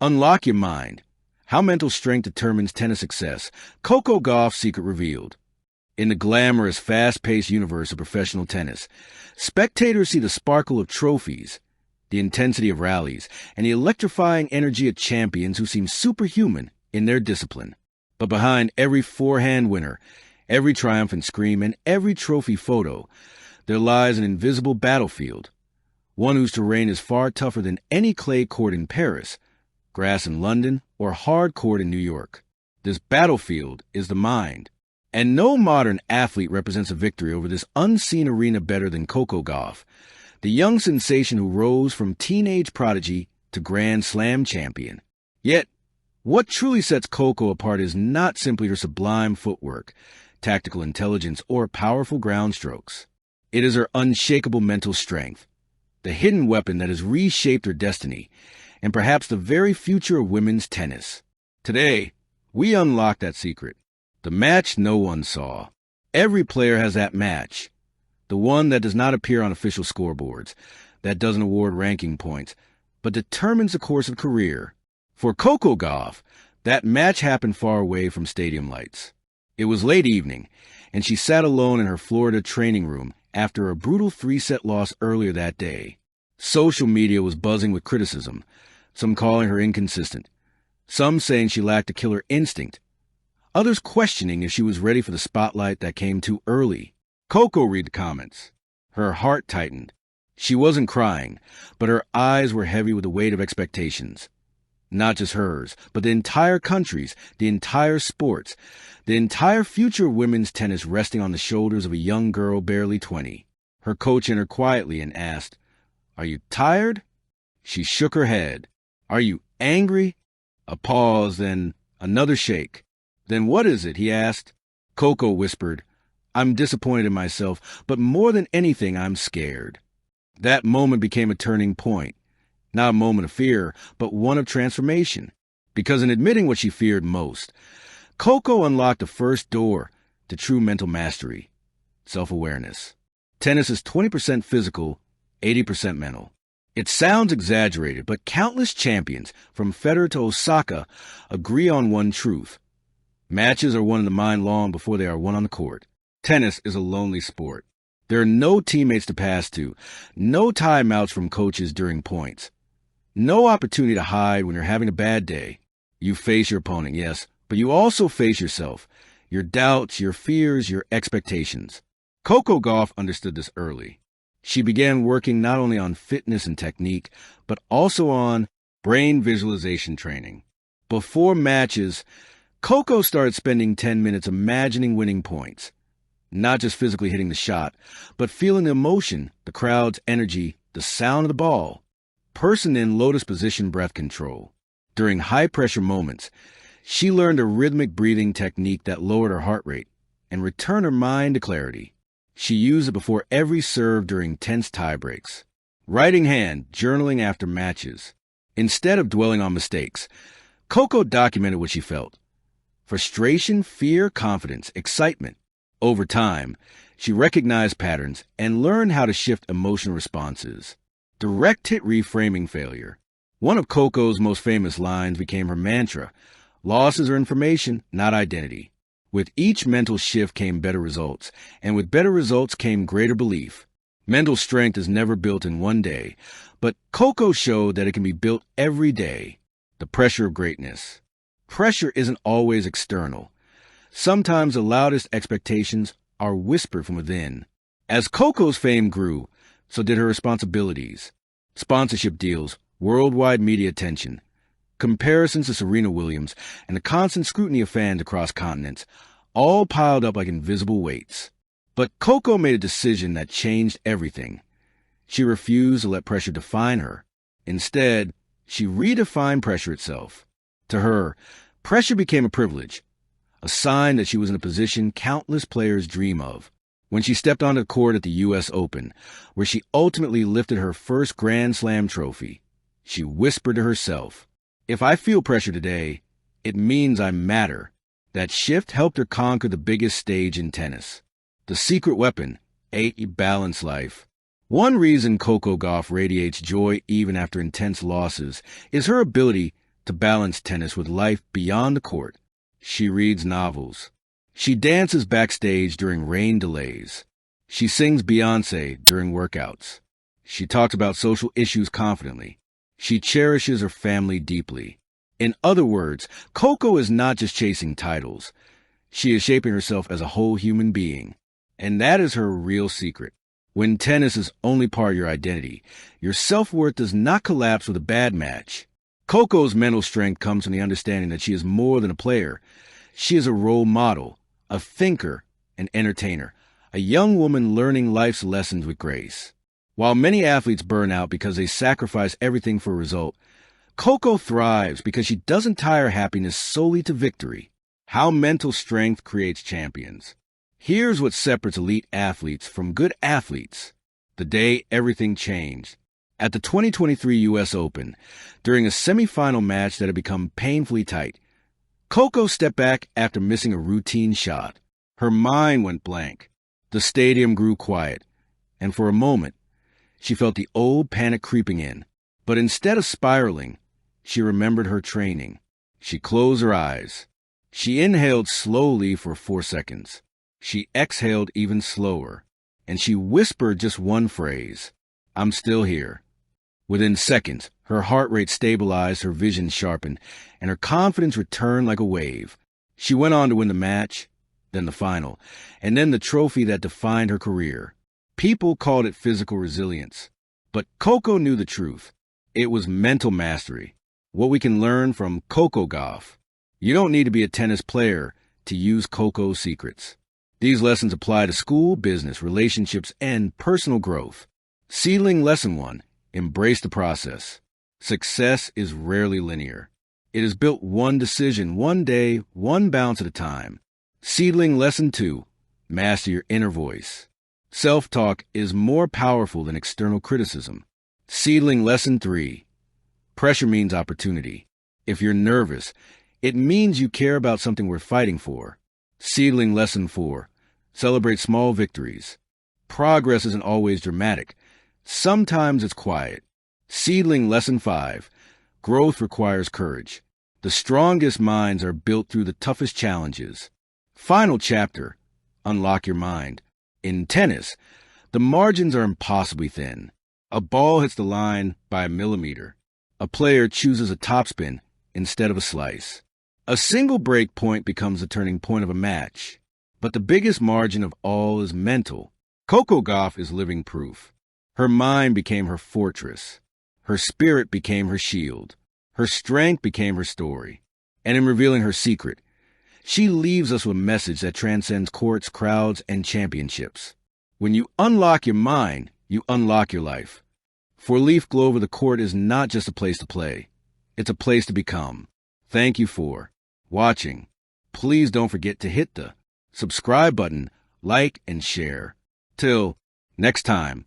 Unlock your mind. How mental strength determines tennis success. Coco Gauff's secret revealed. In the glamorous, fast-paced universe of professional tennis, spectators see the sparkle of trophies, the intensity of rallies, and the electrifying energy of champions who seem superhuman in their discipline. But behind every forehand winner, every triumphant scream, and every trophy photo, there lies an invisible battlefield, one whose terrain is far tougher than any clay court in Paris, grass in London, or hard court in New York. This battlefield is the mind. And no modern athlete represents a victory over this unseen arena better than Coco Gauff, the young sensation who rose from teenage prodigy to Grand Slam champion. Yet, what truly sets Coco apart is not simply her sublime footwork, tactical intelligence, or powerful ground strokes. It is her unshakable mental strength, the hidden weapon that has reshaped her destiny, and perhaps the very future of women's tennis. Today, we unlock that secret. The match no one saw. Every player has that match. The one that does not appear on official scoreboards, that doesn't award ranking points, but determines the course of career. For Coco Gauff, that match happened far away from stadium lights. It was late evening, and she sat alone in her Florida training room after a brutal 3-set loss earlier that day. Social media was buzzing with criticism, some calling her inconsistent, some saying she lacked a killer instinct, others questioning if she was ready for the spotlight that came too early. Coco read the comments. Her heart tightened. She wasn't crying, but her eyes were heavy with the weight of expectations. Not just hers, but the entire country's, the entire sport's, the entire future of women's tennis resting on the shoulders of a young girl barely 20. Her coach entered quietly and asked, "Are you tired?" She shook her head. "Are you angry?" A pause, then another shake. "Then what is it?" he asked. Coco whispered, "I'm disappointed in myself, but more than anything, I'm scared." That moment became a turning point. Not a moment of fear, but one of transformation. Because in admitting what she feared most, Coco unlocked the first door to true mental mastery, self-awareness. Tennis is 20% physical, 80% mental. It sounds exaggerated, but countless champions, from Federer to Osaka, agree on one truth. Matches are won in the mind long before they are won on the court. Tennis is a lonely sport. There are no teammates to pass to, no timeouts from coaches during points, no opportunity to hide when you're having a bad day. You face your opponent, yes, but you also face yourself, your doubts, your fears, your expectations. Coco Gauff understood this early. She began working not only on fitness and technique, but also on brain visualization training. Before matches, Coco started spending 10 minutes imagining winning points. Not just physically hitting the shot, but feeling the emotion, the crowd's energy, the sound of the ball. Person in lotus position breath control. During high-pressure moments, she learned a rhythmic breathing technique that lowered her heart rate and returned her mind to clarity. She used it before every serve during tense tiebreaks. Writing hand, journaling after matches. Instead of dwelling on mistakes, Coco documented what she felt. Frustration, fear, confidence, excitement. Over time, she recognized patterns and learned how to shift emotional responses. Direct hit reframing failure. One of Coco's most famous lines became her mantra. Losses are information, not identity. With each mental shift came better results, and with better results came greater belief. Mental strength is never built in one day, but Coco showed that it can be built every day. The pressure of greatness. Pressure isn't always external. Sometimes the loudest expectations are whispered from within. As Coco's fame grew, so did her responsibilities. Sponsorship deals, worldwide media attention, comparisons to Serena Williams, and the constant scrutiny of fans across continents, all piled up like invisible weights. But Coco made a decision that changed everything. She refused to let pressure define her. Instead, she redefined pressure itself. To her, pressure became a privilege, a sign that she was in a position countless players dream of. When she stepped onto the court at the U.S. Open, where she ultimately lifted her first Grand Slam trophy, she whispered to herself, "If I feel pressure today, it means I matter." That shift helped her conquer the biggest stage in tennis. The secret weapon, a balanced life. One reason Coco Gauff radiates joy even after intense losses is her ability to balance tennis with life beyond the court. She reads novels. She dances backstage during rain delays. She sings Beyoncé during workouts. She talks about social issues confidently. She cherishes her family deeply. In other words, Coco is not just chasing titles. She is shaping herself as a whole human being. And that is her real secret. When tennis is only part of your identity, your self-worth does not collapse with a bad match. Coco's mental strength comes from the understanding that she is more than a player. She is a role model, a thinker, an entertainer, a young woman learning life's lessons with grace. While many athletes burn out because they sacrifice everything for a result, Coco thrives because she doesn't tie her happiness solely to victory. How mental strength creates champions. Here's what separates elite athletes from good athletes. The day everything changed. At the 2023 U.S. Open, during a semifinal match that had become painfully tight, Coco stepped back after missing a routine shot. Her mind went blank. The stadium grew quiet, and for a moment, she felt the old panic creeping in. But instead of spiraling, she remembered her training. She closed her eyes. She inhaled slowly for 4 seconds. She exhaled even slower, and she whispered just one phrase, "I'm still here." Within seconds, her heart rate stabilized, her vision sharpened, and her confidence returned like a wave. She went on to win the match, then the final, and then the trophy that defined her career. People called it physical resilience, but Coco knew the truth. It was mental mastery, what we can learn from Coco Gauff. You don't need to be a tennis player to use Coco's secrets. These lessons apply to school, business, relationships, and personal growth. Seedling Lesson 1. Embrace the process. Success is rarely linear. It is built one decision, one day, one bounce at a time. Seedling Lesson 2. Master your inner voice. Self-talk is more powerful than external criticism. Seedling Lesson 3. Pressure means opportunity. If you're nervous, it means you care about something worth fighting for. Seedling Lesson 4. Celebrate small victories. Progress isn't always dramatic. Sometimes it's quiet. Seedling Lesson 5. Growth requires courage. The strongest minds are built through the toughest challenges. Final chapter. Unlock your mind. In tennis, the margins are impossibly thin. A ball hits the line by a millimeter. A player chooses a topspin instead of a slice. A single break point becomes the turning point of a match. But the biggest margin of all is mental. Coco Gauff is living proof. Her mind became her fortress. Her spirit became her shield. Her strength became her story. And in revealing her secret, she leaves us with a message that transcends courts, crowds, and championships. When you unlock your mind, you unlock your life. For Leaf Glover, the court is not just a place to play. It's a place to become. Thank you for watching. Please don't forget to hit the subscribe button, like, and share. Till next time.